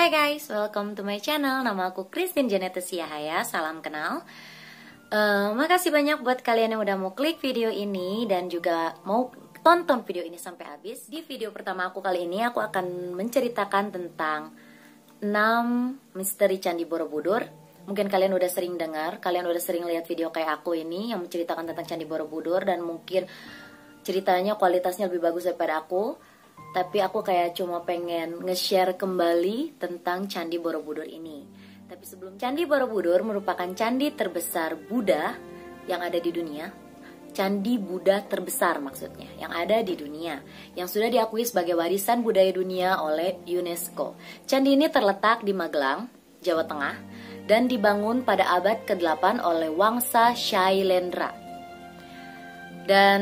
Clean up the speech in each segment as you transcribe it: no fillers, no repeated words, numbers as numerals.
Hai guys, welcome to my channel. Nama aku Christine Janetes Yahaya. Salam kenal. Makasih banyak buat kalian yang udah mau klik video ini dan juga mau tonton video ini sampai habis. Di video pertama aku kali ini aku akan menceritakan tentang 6 misteri Candi Borobudur. Mungkin kalian udah sering dengar, kalian udah sering lihat video kayak aku ini yang menceritakan tentang Candi Borobudur, dan mungkin ceritanya kualitasnya lebih bagus daripada aku. Tapi aku kayak cuma pengen nge-share kembali tentang Candi Borobudur ini. Tapi sebelum, Candi Borobudur merupakan candi terbesar Buddha yang ada di dunia. Candi Buddha terbesar maksudnya, yang ada di dunia, yang sudah diakui sebagai warisan budaya dunia oleh UNESCO. Candi ini terletak di Magelang, Jawa Tengah, dan dibangun pada abad ke-8 oleh Wangsa Shailendra. Dan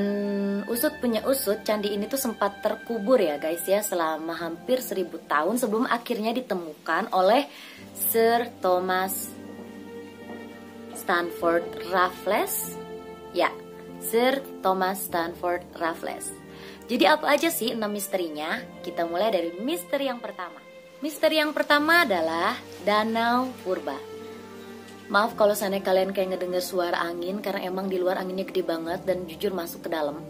usut punya usut, candi ini tuh sempat terkubur ya guys ya, selama hampir 1000 tahun sebelum akhirnya ditemukan oleh Sir Thomas Stamford Raffles. Ya, Sir Thomas Stamford Raffles. Jadi apa aja sih 6 misterinya? Kita mulai dari misteri yang pertama. Misteri yang pertama adalah Danau Purba. Maaf kalau seandainya kalian kayak ngedenger suara angin, karena emang di luar anginnya gede banget dan jujur masuk ke dalam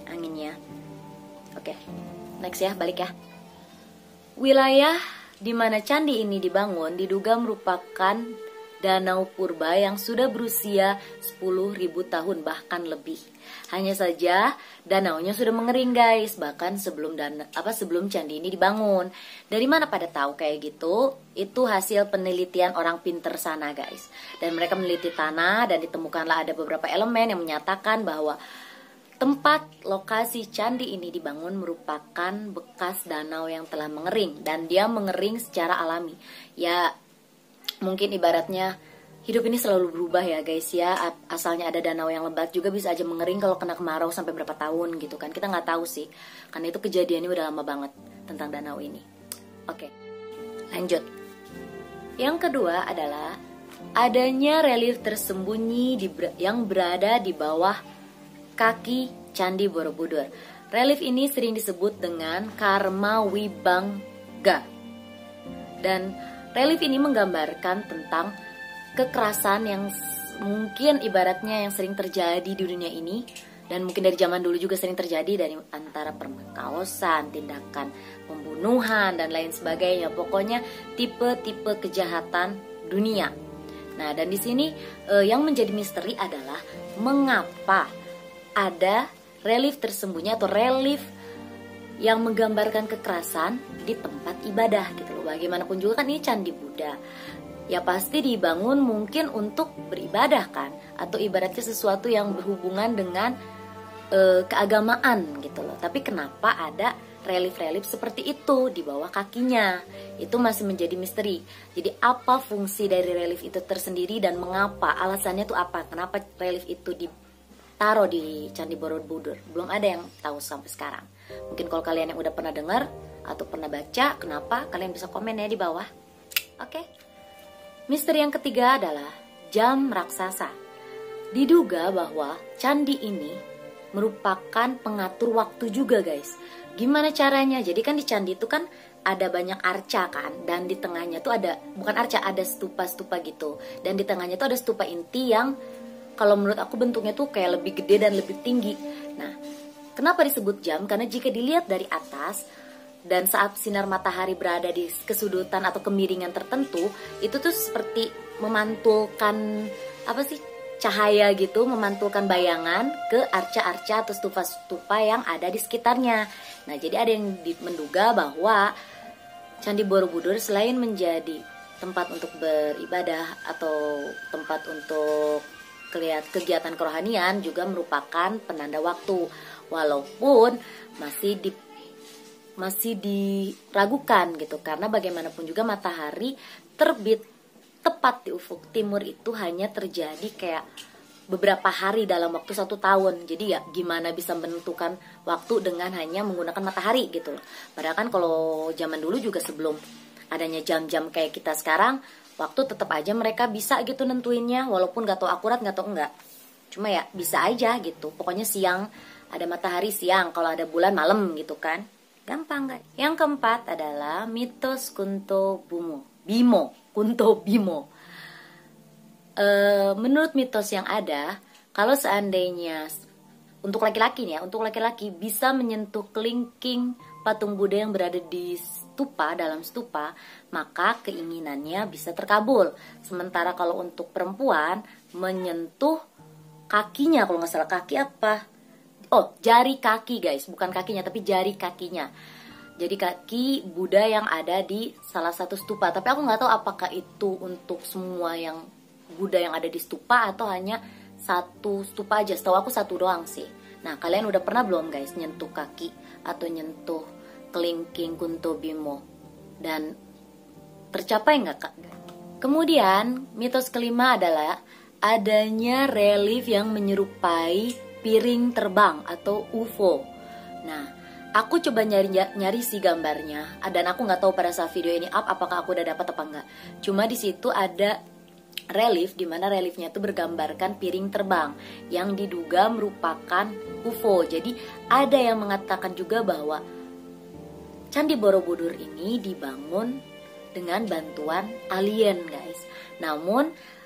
anginnya. Oke, next ya, balik ya. Wilayah di mana candi ini dibangun diduga merupakan Danau Purba yang sudah berusia 10.000 tahun bahkan lebih. Hanya saja danaunya sudah mengering guys, bahkan sebelum candi ini dibangun. Dari mana pada tahu kayak gitu? Itu hasil penelitian orang pinter sana guys. Dan mereka meneliti tanah dan ditemukanlah ada beberapa elemen yang menyatakan bahwa tempat lokasi candi ini dibangun merupakan bekas danau yang telah mengering, dan dia mengering secara alami. Ya, mungkin ibaratnya hidup ini selalu berubah ya guys ya. Asalnya ada danau yang lebat juga bisa aja mengering kalau kena kemarau sampai berapa tahun gitu kan. Kita nggak tahu sih, karena itu kejadiannya udah lama banget tentang danau ini. Oke, lanjut. Yang kedua adalah adanya relief tersembunyi yang berada di bawah kaki Candi Borobudur. Relief ini sering disebut dengan Karma Wibangga. Dan relief ini menggambarkan tentang kekerasan yang mungkin ibaratnya yang sering terjadi di dunia ini, dan mungkin dari zaman dulu juga sering terjadi, dari antara perkaosan, tindakan pembunuhan dan lain sebagainya. Pokoknya tipe-tipe kejahatan dunia. Nah, dan di sini yang menjadi misteri adalah mengapa ada relief tersembunyi atau relief yang menggambarkan kekerasan di tempat ibadah gitu loh. Bagaimanapun juga kan ini candi Buddha. Ya pasti dibangun mungkin untuk beribadah kan, atau ibaratnya sesuatu yang berhubungan dengan keagamaan gitu loh. Tapi kenapa ada relief-relief seperti itu di bawah kakinya? Itu masih menjadi misteri. Jadi apa fungsi dari relief itu tersendiri dan mengapa? Alasannya tuh apa? Kenapa relief itu ditaruh di Candi Borobudur? Belum ada yang tahu sampai sekarang. Mungkin kalau kalian yang udah pernah dengar atau pernah baca, kenapa? Kalian bisa komen ya di bawah. Oke. Misteri yang ketiga adalah jam raksasa. Diduga bahwa candi ini merupakan pengatur waktu juga guys. Gimana caranya? Jadi kan di candi itu kan ada banyak arca kan, dan di tengahnya tuh ada, bukan arca, ada stupa-stupa gitu. Dan di tengahnya tuh ada stupa inti yang kalau menurut aku bentuknya tuh kayak lebih gede dan lebih tinggi. Nah, kenapa disebut jam? Karena jika dilihat dari atas dan saat sinar matahari berada di kesudutan atau kemiringan tertentu, itu tuh seperti memantulkan cahaya gitu, memantulkan bayangan ke arca-arca atau stupa-stupa yang ada di sekitarnya. Nah, jadi ada yang menduga bahwa Candi Borobudur selain menjadi tempat untuk beribadah atau tempat untuk kegiatan kerohanian, juga merupakan penanda waktu, walaupun masih diragukan gitu, karena bagaimanapun juga matahari terbit tepat di ufuk timur itu hanya terjadi kayak beberapa hari dalam waktu 1 tahun. Jadi ya gimana bisa menentukan waktu dengan hanya menggunakan matahari gitu loh. Padahal kan kalau zaman dulu juga sebelum adanya jam-jam kayak kita sekarang, waktu tetap aja mereka bisa gitu nentuinnya, walaupun gak tahu akurat gak tahu enggak. Cuma ya bisa aja gitu. Pokoknya siang ada matahari siang, kalau ada bulan malam gitu kan. Gampang guys. Yang keempat adalah mitos Kunto Bimo. Menurut mitos yang ada, kalau seandainya untuk laki-laki nih ya, untuk laki-laki bisa menyentuh kelingking patung Buddha yang berada di stupa, dalam stupa, maka keinginannya bisa terkabul. Sementara kalau untuk perempuan menyentuh kakinya, kalau nggak salah kaki apa? Oh, jari kaki guys, bukan kakinya tapi jari kakinya. Jadi kaki Buddha yang ada di salah satu stupa. Tapi aku nggak tahu apakah itu untuk semua yang Buddha yang ada di stupa atau hanya satu stupa aja. Setahu aku satu doang sih. Nah, kalian udah pernah belum guys nyentuh kaki atau nyentuh kelingking Kunto Bimo? Dan tercapai nggak kak? Kemudian mitos kelima adalah adanya relief yang menyerupai piring terbang atau UFO. Nah, aku coba nyari sih gambarnya, dan aku nggak tahu pada saat video ini up apakah aku udah dapat apa enggak. Cuma di situ ada relief, di mana reliefnya itu bergambarkan piring terbang yang diduga merupakan UFO. Jadi ada yang mengatakan juga bahwa Candi Borobudur ini dibangun dengan bantuan alien guys. Namun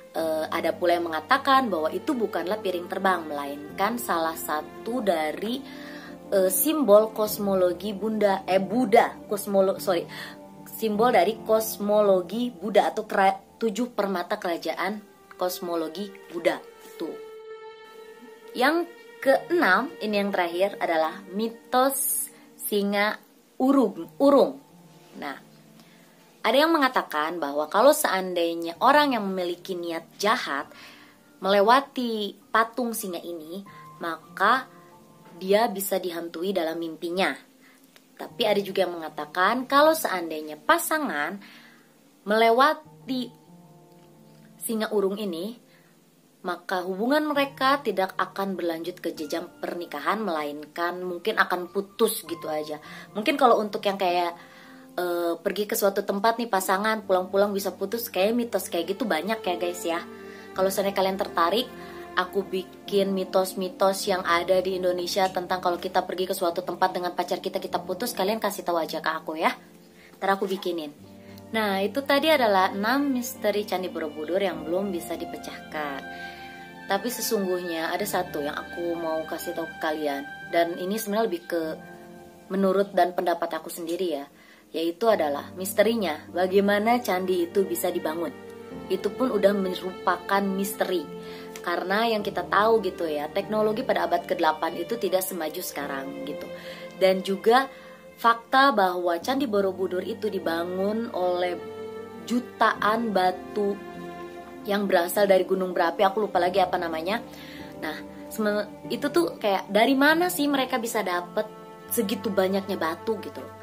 ada pula yang mengatakan bahwa itu bukanlah piring terbang, melainkan salah satu dari simbol kosmologi simbol dari kosmologi Buddha atau 7 permata kerajaan kosmologi Buddha itu. Yang keenam, ini yang terakhir, adalah mitos singa urung. Nah, ada yang mengatakan bahwa kalau seandainya orang yang memiliki niat jahat melewati patung singa ini, maka dia bisa dihantui dalam mimpinya. Tapi ada juga yang mengatakan kalau seandainya pasangan melewati singa urung ini, maka hubungan mereka tidak akan berlanjut ke jenjang pernikahan, melainkan mungkin akan putus gitu aja. Mungkin kalau untuk yang kayak pergi ke suatu tempat nih pasangan, pulang-pulang bisa putus, kayak mitos kayak gitu banyak ya guys ya. Kalau seandainya kalian tertarik, aku bikin mitos-mitos yang ada di Indonesia tentang kalau kita pergi ke suatu tempat dengan pacar kita putus, kalian kasih tahu aja ke aku ya. Ntar aku bikinin. Nah, itu tadi adalah 6 misteri Candi Borobudur yang belum bisa dipecahkan. Tapi sesungguhnya ada satu yang aku mau kasih tahu ke kalian, dan ini sebenarnya lebih ke menurut dan pendapat aku sendiri ya, yaitu adalah misterinya bagaimana candi itu bisa dibangun. Itu pun udah merupakan misteri. Karena yang kita tahu gitu ya, teknologi pada abad ke-8 itu tidak semaju sekarang gitu. Dan juga fakta bahwa Candi Borobudur itu dibangun oleh jutaan batu yang berasal dari gunung berapi, aku lupa lagi apa namanya. Nah, itu tuh kayak dari mana sih mereka bisa dapet segitu banyaknya batu gitu loh.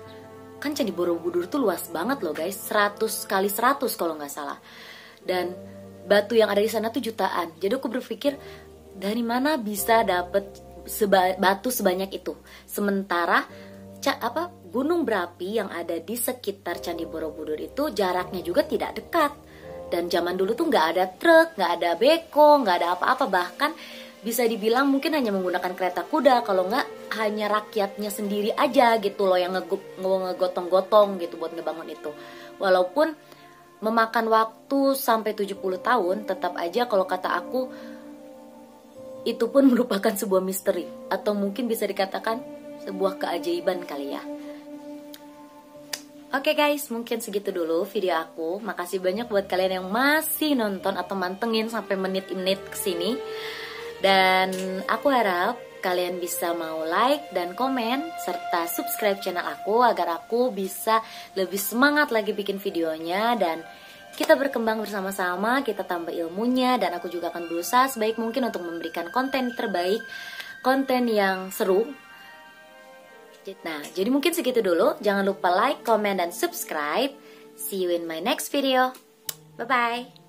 Kan Candi Borobudur tuh luas banget loh guys, 100 kali 100 kalau nggak salah. Dan batu yang ada di sana tuh jutaan. Jadi aku berpikir dari mana bisa dapet batu sebanyak itu. Sementara gunung berapi yang ada di sekitar Candi Borobudur itu jaraknya juga tidak dekat. Dan zaman dulu tuh nggak ada truk, nggak ada beko, nggak ada apa-apa. Bahkan bisa dibilang mungkin hanya menggunakan kereta kuda, kalau nggak hanya rakyatnya sendiri aja gitu loh yang ngegotong-gotong gitu buat ngebangun itu. Walaupun memakan waktu sampai 70 tahun, tetap aja kalau kata aku itu pun merupakan sebuah misteri, atau mungkin bisa dikatakan sebuah keajaiban kali ya. Oke guys, mungkin segitu dulu video aku. Makasih banyak buat kalian yang masih nonton atau mantengin sampai menit-menit kesini. Dan aku harap kalian bisa mau like dan komen serta subscribe channel aku agar aku bisa lebih semangat lagi bikin videonya dan kita berkembang bersama-sama, kita tambah ilmunya, dan aku juga akan berusaha sebaik mungkin untuk memberikan konten terbaik, konten yang seru. Nah, jadi mungkin segitu dulu. Jangan lupa like, comment, dan subscribe. See you in my next video. Bye-bye.